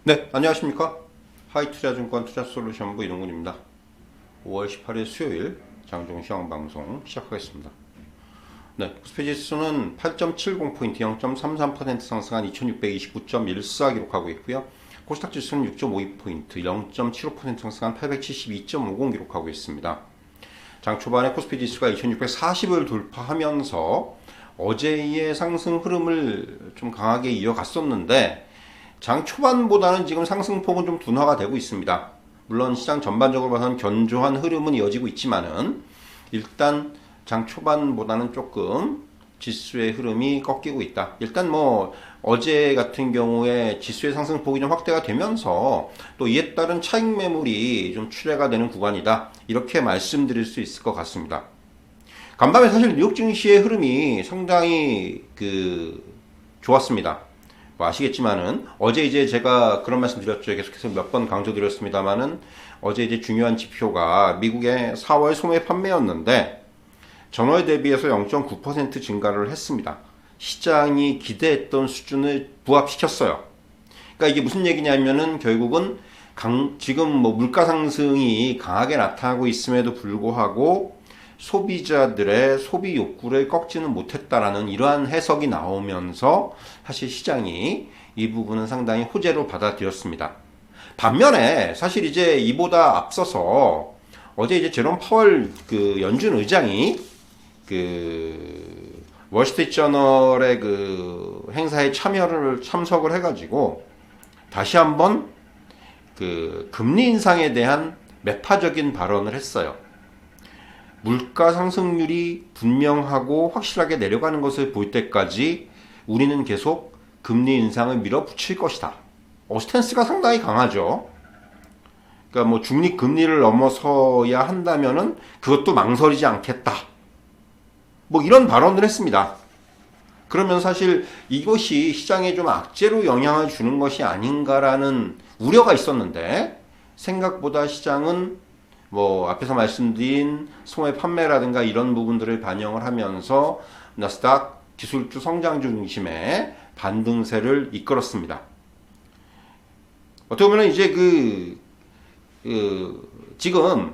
네, 안녕하십니까. 하이투자증권 투자솔루션부 이동근입니다. 5월 18일 수요일 장중 시황방송 시작하겠습니다. 네, 코스피지수는 8.70포인트 0.33% 상승한 2629.14 기록하고 있고요. 코스닥지수는 6.52포인트 0.75% 상승한 872.50 기록하고 있습니다. 장 초반에 코스피지수가 2640을 돌파하면서 어제의 상승 흐름을 좀 강하게 이어갔었는데 장 초반보다는 지금 상승폭은 좀 둔화가 되고 있습니다. 물론 시장 전반적으로 봐서는 견조한 흐름은 이어지고 있지만은 일단 장 초반보다는 조금 지수의 흐름이 꺾이고 있다. 일단 뭐 어제 같은 경우에 지수의 상승폭이 좀 확대가 되면서 또 이에 따른 차익 매물이 좀 출회가 되는 구간이다. 이렇게 말씀드릴 수 있을 것 같습니다. 간밤에 사실 뉴욕 증시의 흐름이 상당히 좋았습니다. 뭐 아시겠지만은 어제 이제 제가 그런 말씀 드렸죠. 계속해서 몇 번 강조드렸습니다만은 어제 이제 중요한 지표가 미국의 4월 소매 판매였는데 전월 대비해서 0.9% 증가를 했습니다. 시장이 기대했던 수준을 부합시켰어요. 그러니까 이게 무슨 얘기냐면은 결국은 지금 뭐 물가 상승이 강하게 나타나고 있음에도 불구하고 소비자들의 소비 욕구를 꺾지는 못했다라는 이러한 해석이 나오면서 사실 시장이 이 부분은 상당히 호재로 받아들였습니다. 반면에 사실 이제 이보다 앞서서 어제 이제 제롬 파월 연준 의장이 월스트리트 저널의 행사에 참석을 해가지고 다시 한번 금리 인상에 대한 매파적인 발언을 했어요. 물가 상승률이 분명하고 확실하게 내려가는 것을 볼 때까지 우리는 계속 금리 인상을 밀어붙일 것이다. 스탠스가 상당히 강하죠. 그러니까 뭐 중립 금리를 넘어서야 한다면은 그것도 망설이지 않겠다. 뭐 이런 발언을 했습니다. 그러면 사실 이것이 시장에 좀 악재로 영향을 주는 것이 아닌가라는 우려가 있었는데 생각보다 시장은 뭐 앞에서 말씀드린 소매 판매라든가 이런 부분들을 반영을 하면서 나스닥 기술주 성장주 중심의 반등세를 이끌었습니다. 어떻게 보면 이제 지금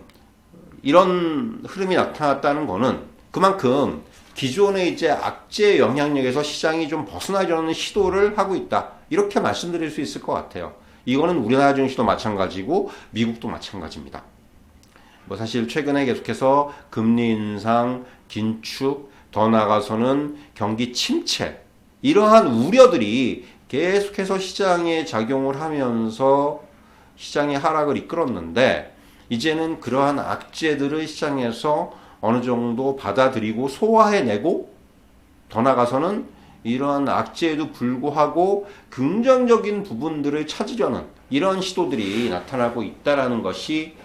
이런 흐름이 나타났다는 거는 그만큼 기존의 이제 악재 영향력에서 시장이 좀 벗어나려는 시도를 하고 있다. 이렇게 말씀드릴 수 있을 것 같아요. 이거는 우리나라 증시도 마찬가지고 미국도 마찬가지입니다. 뭐 사실 최근에 계속해서 금리 인상, 긴축, 더 나아가서는 경기 침체 이러한 우려들이 계속해서 시장에 작용을 하면서 시장의 하락을 이끌었는데 이제는 그러한 악재들을 시장에서 어느 정도 받아들이고 소화해내고 더 나아가서는 이러한 악재에도 불구하고 긍정적인 부분들을 찾으려는 이런 시도들이 나타나고 있다는 것이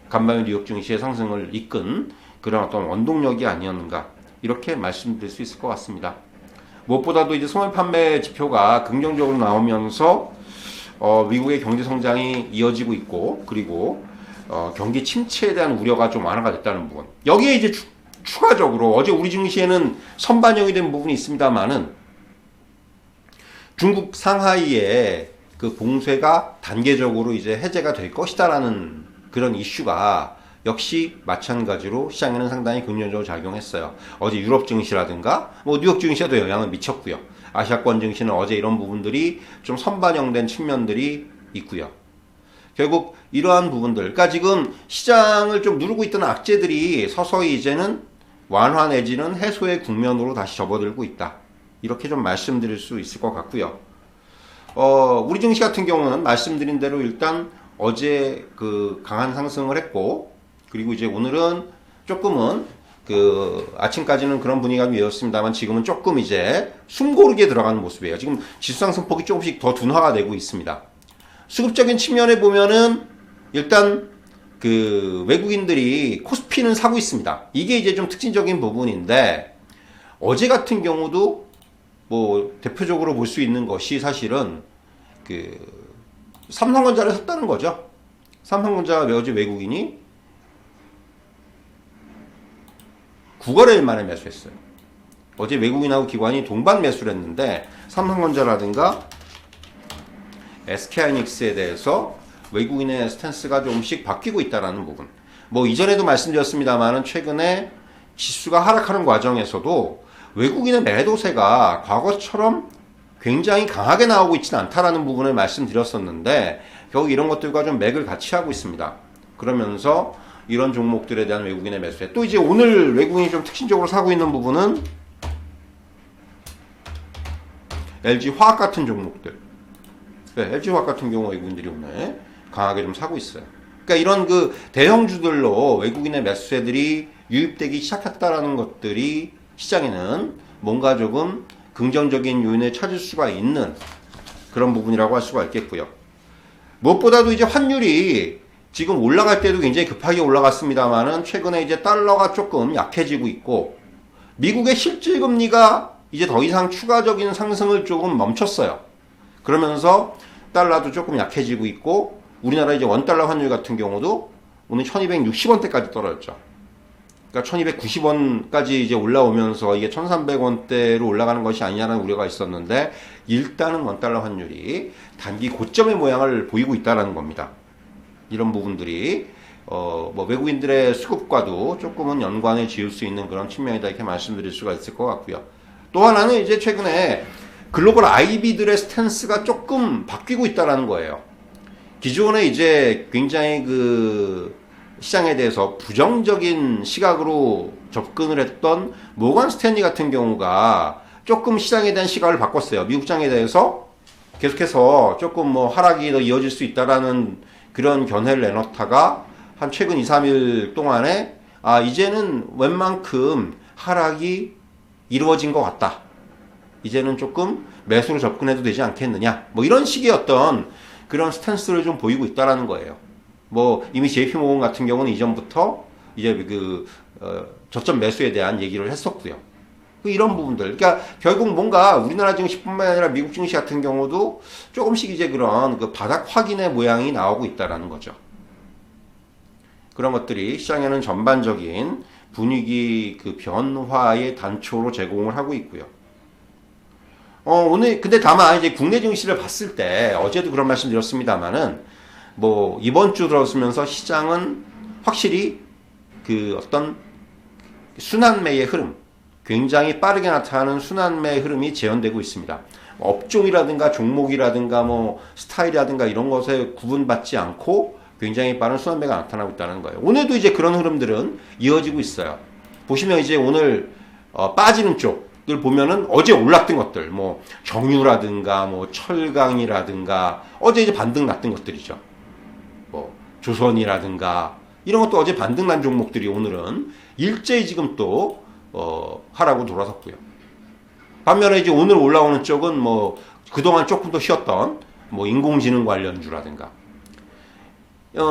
간밤에 뉴욕 증시의 상승을 이끈 그런 어떤 원동력이 아니었는가 이렇게 말씀드릴 수 있을 것 같습니다. 무엇보다도 이제 소매 판매 지표가 긍정적으로 나오면서 미국의 경제 성장이 이어지고 있고 그리고 경기 침체에 대한 우려가 좀 완화가 됐다는 부분. 여기에 이제 추가적으로 어제 우리 증시에는 선반영이 된 부분이 있습니다만은 중국 상하이의 봉쇄가 단계적으로 이제 해제가 될 것이다라는 그런 이슈가 역시 마찬가지로 시장에는 상당히 긍정적으로 작용했어요. 어제 유럽 증시라든가 뭐 뉴욕 증시에도 영향을 미쳤고요. 아시아권 증시는 어제 이런 부분들이 좀 선반영된 측면들이 있고요. 결국 이러한 부분들, 그러니까 지금 시장을 좀 누르고 있던 악재들이 서서히 이제는 완화 내지는 해소의 국면으로 다시 접어들고 있다. 이렇게 좀 말씀드릴 수 있을 것 같고요. 우리 증시 같은 경우는 말씀드린 대로 일단 어제 강한 상승을 했고 그리고 이제 오늘은 조금은 아침까지는 그런 분위기가 이었습니다만 지금은 조금 이제 숨고르게 들어가는 모습이에요. 지금 지수 상승폭이 조금씩 더 둔화가 되고 있습니다. 수급적인 측면에 보면은 일단 외국인들이 코스피는 사고 있습니다. 이게 이제 좀 특징적인 부분인데 어제 같은 경우도 뭐 대표적으로 볼 수 있는 것이 사실은 삼성전자를 샀다는 거죠. 삼성전자가 어제 외국인이 9거래일 만에 매수했어요. 어제 외국인하고 기관이 동반 매수를 했는데 삼성전자라든가 SK하이닉스에 대해서 외국인의 스탠스가 조금씩 바뀌고 있다는 부분. 뭐 이전에도 말씀드렸습니다만은 최근에 지수가 하락하는 과정에서도 외국인의 매도세가 과거처럼 굉장히 강하게 나오고 있지는 않다라는 부분을 말씀드렸었는데 결국 이런 것들과 좀 맥을 같이 하고 있습니다. 그러면서 이런 종목들에 대한 외국인의 매수세. 또 이제 오늘 외국인이 좀 특징적으로 사고 있는 부분은 LG화학 같은 종목들. 네, LG화학 같은 경우 외국인들이 오늘 강하게 좀 사고 있어요. 그러니까 이런 그 대형주들로 외국인의 매수세들이 유입되기 시작했다라는 것들이 시장에는 뭔가 조금 긍정적인 요인을 찾을 수가 있는 그런 부분이라고 할 수가 있겠고요. 무엇보다도 이제 환율이 지금 올라갈 때도 굉장히 급하게 올라갔습니다만은 최근에 이제 달러가 조금 약해지고 있고 미국의 실질금리가 이제 더 이상 추가적인 상승을 조금 멈췄어요. 그러면서 달러도 조금 약해지고 있고 우리나라 이제 원달러 환율 같은 경우도 오늘 1260원대까지 떨어졌죠. 그러니까 1290원까지 이제 올라오면서 이게 1300원대로 올라가는 것이 아니냐는 우려가 있었는데 일단은 원달러 환율이 단기 고점의 모양을 보이고 있다는 겁니다. 이런 부분들이 뭐 외국인들의 수급과도 조금은 연관을 지을 수 있는 그런 측면이다 이렇게 말씀드릴 수가 있을 것 같고요. 또 하나는 이제 최근에 글로벌 IB들의 스탠스가 조금 바뀌고 있다는 거예요. 기존에 이제 굉장히 그 시장에 대해서 부정적인 시각으로 접근을 했던 모건 스탠리 같은 경우가 조금 시장에 대한 시각을 바꿨어요. 미국 시장에 대해서 계속해서 조금 뭐 하락이 더 이어질 수 있다라는 그런 견해를 내놓다가 한 최근 2, 3일 동안에 이제는 웬만큼 하락이 이루어진 것 같다. 이제는 조금 매수로 접근해도 되지 않겠느냐. 뭐 이런 식의 어떤 그런 스탠스를 좀 보이고 있다라는 거예요. 뭐 이미 JP모건 같은 경우는 이전부터 이제 저점 매수에 대한 얘기를 했었고요. 이런 부분들. 그러니까 결국 뭔가 우리나라 증시뿐만 아니라 미국 증시 같은 경우도 조금씩 이제 그런 그 바닥 확인의 모양이 나오고 있다라는 거죠. 그런 것들이 시장에는 전반적인 분위기 그 변화의 단초로 제공을 하고 있고요. 오늘 근데 다만 이제 국내 증시를 봤을 때 어제도 그런 말씀 드렸습니다만은 뭐 이번 주 들어서면서 시장은 확실히 그 어떤 순환매의 흐름, 굉장히 빠르게 나타나는 순환매의 흐름이 재현되고 있습니다. 업종이라든가 종목이라든가 뭐 스타일이라든가 이런 것에 구분받지 않고 굉장히 빠른 순환매가 나타나고 있다는 거예요. 오늘도 이제 그런 흐름들은 이어지고 있어요. 보시면 이제 오늘 빠지는 쪽들 보면은 어제 올랐던 것들, 뭐 정유라든가 뭐 철강이라든가 어제 이제 반등 났던 것들이죠. 뭐 조선이라든가 이런 것도 어제 반등 난 종목들이 오늘은 일제히 지금 또 하라고 돌아섰고요. 반면에 이제 오늘 올라오는 쪽은 뭐 그동안 조금 더 쉬었던 뭐 인공지능 관련주라든가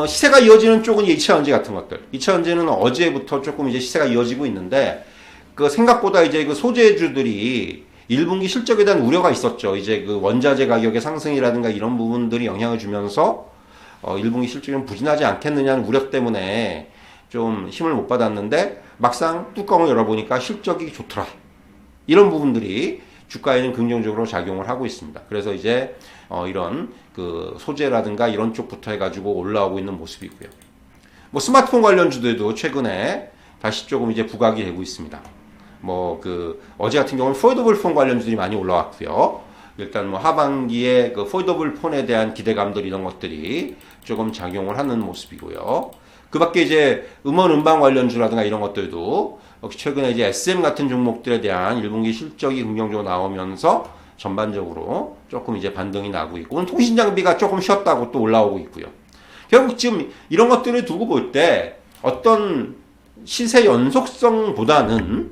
시세가 이어지는 쪽은 2차전지 같은 것들. 2차전지는 어제부터 조금 이제 시세가 이어지고 있는데 그 생각보다 이제 그 소재주들이 1분기 실적에 대한 우려가 있었죠. 이제 그 원자재 가격의 상승이라든가 이런 부분들이 영향을 주면서 1분기 실적이 좀 부진하지 않겠느냐는 우려 때문에 좀 힘을 못 받았는데 막상 뚜껑을 열어보니까 실적이 좋더라. 이런 부분들이 주가에는 긍정적으로 작용을 하고 있습니다. 그래서 이제 이런 그 소재라든가 이런 쪽부터 해가지고 올라오고 있는 모습이고요. 뭐 스마트폰 관련주들도 최근에 다시 조금 이제 부각이 되고 있습니다. 뭐 그 어제 같은 경우는 폴더블 폰 관련주들이 많이 올라왔고요. 일단 뭐 하반기에 그 폴더블 폰에 대한 기대감들 이런 것들이 조금 작용을 하는 모습이고요. 그 밖에 이제 음반 관련주라든가 이런 것들도 역시 최근에 이제 SM 같은 종목들에 대한 1분기 실적이 긍정적으로 나오면서 전반적으로 조금 이제 반등이 나고 있고, 오늘 통신 장비가 조금 쉬었다고 또 올라오고 있고요. 결국 지금 이런 것들을 두고 볼 때 어떤 시세 연속성보다는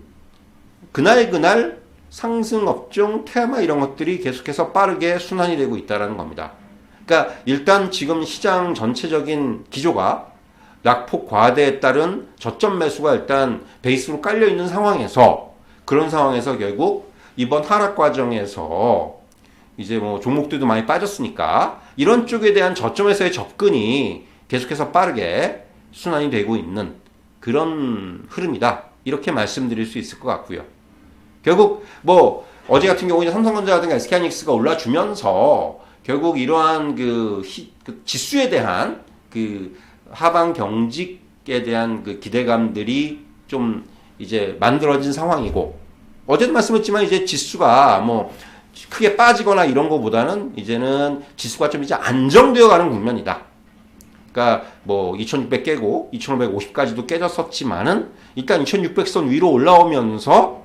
그날 상승 업종 테마 이런 것들이 계속해서 빠르게 순환이 되고 있다는 겁니다. 그러니까 일단 지금 시장 전체적인 기조가 낙폭 과대에 따른 저점 매수가 일단 베이스로 깔려 있는 상황에서, 그런 상황에서 결국 이번 하락 과정에서 이제 뭐 종목들도 많이 빠졌으니까 이런 쪽에 대한 저점에서의 접근이 계속해서 빠르게 순환이 되고 있는 그런 흐름이다. 이렇게 말씀드릴 수 있을 것 같고요. 결국 뭐 어제 같은 경우에 삼성전자라든가 SK하이닉스가 올라주면서 결국 이러한 그 지수에 대한 그 하방 경직에 대한 그 기대감들이 좀 이제 만들어진 상황이고, 어제도 말씀했지만 이제 지수가 뭐 크게 빠지거나 이런 거보다는 이제는 지수가 좀 이제 안정되어 가는 국면이다. 그러니까 뭐 2600 깨고 2550까지도 깨졌었지만은 일단 2600선 위로 올라오면서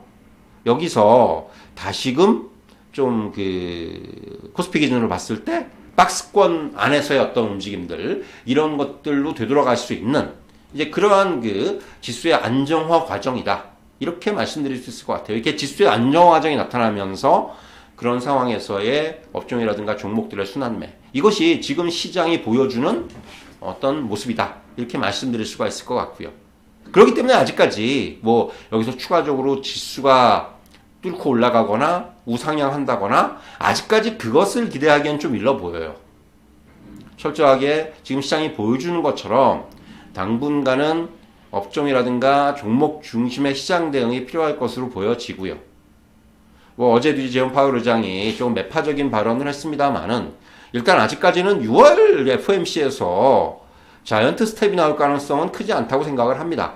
여기서 다시금 좀 그 코스피 기준으로 봤을 때 박스권 안에서의 어떤 움직임들, 이런 것들로 되돌아갈 수 있는 이제 그러한 그 지수의 안정화 과정이다. 이렇게 말씀드릴 수 있을 것 같아요. 이렇게 지수의 안정화 과정이 나타나면서 그런 상황에서의 업종이라든가 종목들의 순환매, 이것이 지금 시장이 보여주는 어떤 모습이다. 이렇게 말씀드릴 수가 있을 것 같고요. 그렇기 때문에 아직까지 뭐 여기서 추가적으로 지수가 뚫고 올라가거나 우상향 한다거나 아직까지 그것을 기대하기엔 좀 일러 보여요. 철저하게 지금 시장이 보여주는 것처럼 당분간은 업종이라든가 종목 중심의 시장 대응이 필요할 것으로 보여지고요. 뭐 어제도 제롬 파월 의장이 좀 매파적인 발언을 했습니다만은 일단 아직까지는 6월 FOMC에서 자이언트 스텝이 나올 가능성은 크지 않다고 생각을 합니다.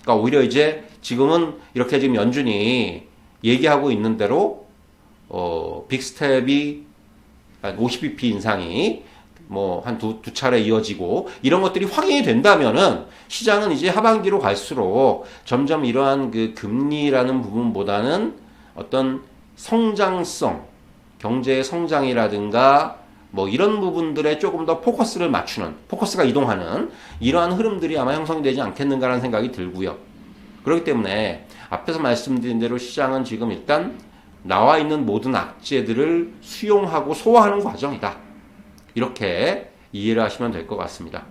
그러니까 오히려 이제 지금은 이렇게 지금 연준이 얘기하고 있는 대로 빅 스텝이 50bp 인상이 뭐 한 두 차례 이어지고 이런 것들이 확인이 된다면은 시장은 이제 하반기로 갈수록 점점 이러한 그 금리라는 부분보다는 어떤 성장성, 경제의 성장이라든가 뭐 이런 부분들에 조금 더 포커스를 맞추는, 포커스가 이동하는 이러한 흐름들이 아마 형성이 되지 않겠는가라는 생각이 들고요. 그렇기 때문에 앞에서 말씀드린 대로 시장은 지금 일단 나와 있는 모든 악재들을 수용하고 소화하는 과정이다. 이렇게 이해를 하시면 될 것 같습니다.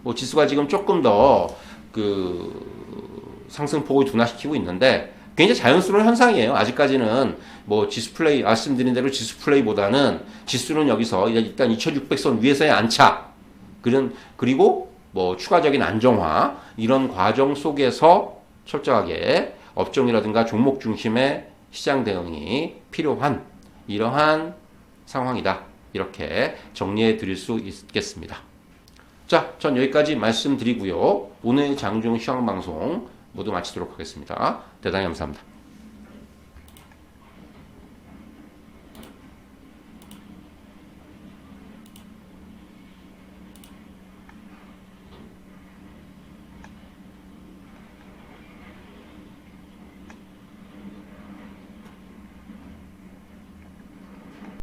뭐 지수가 지금 조금 더 그 상승폭을 둔화시키고 있는데 굉장히 자연스러운 현상이에요. 아직까지는 뭐 지수 플레이, 말씀드린 대로 지수 플레이보다는 지수는 여기서 일단 2600선 위에서의 안착, 그리고 뭐 추가적인 안정화, 이런 과정 속에서 철저하게 업종이라든가 종목 중심의 시장 대응이 필요한 이러한 상황이다. 이렇게 정리해 드릴 수 있겠습니다. 자, 전 여기까지 말씀드리고요. 오늘 장중 시황 방송 모두 마치도록 하겠습니다. 대단히 감사합니다.